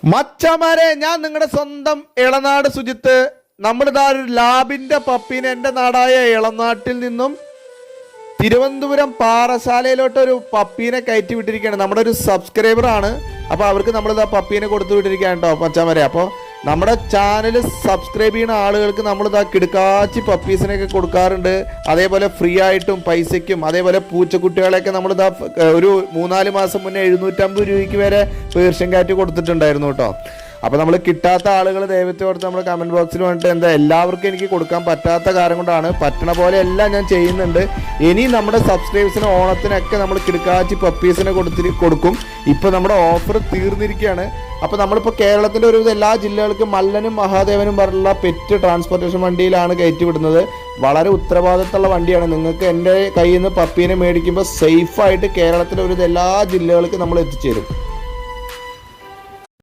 മച്ചമാരെ, ഞാൻ നിങ്ങളുടെ സ്വന്തം ഇളനാട് സുജിത്ത്. നമ്മളിതാ ഒരു ലാബിന്റെ പപ്പീനെ എൻ്റെ നാടായ ഇളനാട്ടിൽ നിന്നും തിരുവനന്തപുരം പാറശാലയിലോട്ട് ഒരു പപ്പീനെ കയറ്റി വിട്ടിരിക്കുകയാണ്. നമ്മുടെ ഒരു സബ്സ്ക്രൈബറാണ്. അപ്പോൾ അവർക്ക് നമ്മളിതാ പപ്പീനെ കൊടുത്തു വിട്ടിരിക്കുകയാണ് കേട്ടോ മച്ചമാരെ. അപ്പോൾ നമ്മുടെ ചാനൽ സബ്സ്ക്രൈബ് ചെയ്യുന്ന ആളുകൾക്ക് നമ്മളിതാ കിടുക്കാച്ചി പപ്പീസിനെയൊക്കെ കൊടുക്കാറുണ്ട്. അതേപോലെ ഫ്രീ ആയിട്ടും പൈസയ്ക്കും. അതേപോലെ പൂച്ചക്കുട്ടികളെയൊക്കെ നമ്മളിതാ ഒരു 3-4 മാസം മുന്നേ 750 രൂപയ്ക്ക് വരെ പേർഷ്യൻ കാറ്റ് കൊടുത്തിട്ടുണ്ടായിരുന്നു കേട്ടോ. അപ്പോൾ നമ്മൾ കിട്ടാത്ത ആളുകൾ ദയവത്തെ ഓർത്ത് നമ്മൾ കമൻറ്റ് ബോക്സിൽ വന്നിട്ട് എന്താ എല്ലാവർക്കും എനിക്ക് കൊടുക്കാൻ പറ്റാത്ത കാര്യം കൊണ്ടാണ്. പറ്റണ പോലെ എല്ലാം ഞാൻ ചെയ്യുന്നുണ്ട്. ഇനി നമ്മുടെ സബ്സ്ക്രൈബേഴ്സിന് ഓണത്തിനൊക്കെ നമ്മൾ കിടക്കാച്ചി പപ്പീസിനെ കൊടുക്കും. ഇപ്പോൾ നമ്മുടെ ഓഫർ തീർന്നിരിക്കുകയാണ്. അപ്പോൾ നമ്മളിപ്പോൾ കേരളത്തിൻ്റെ ഒരുവിധം എല്ലാ ജില്ലകൾക്കും മല്ലനും മഹാദേവനും പറഞ്ഞുള്ള പെറ്റ് ട്രാൻസ്പോർട്ടേഷൻ വണ്ടിയിലാണ് കയറ്റി വിടുന്നത്. വളരെ ഉത്തരവാദിത്തമുള്ള വണ്ടിയാണ്. നിങ്ങൾക്ക് എൻ്റെ കയ്യിൽ നിന്ന് പപ്പീനെ മേടിക്കുമ്പോൾ സേഫായിട്ട് കേരളത്തിലെ ഒരുവിധം എല്ലാ ജില്ലകൾക്കും നമ്മൾ എത്തിച്ചേരും.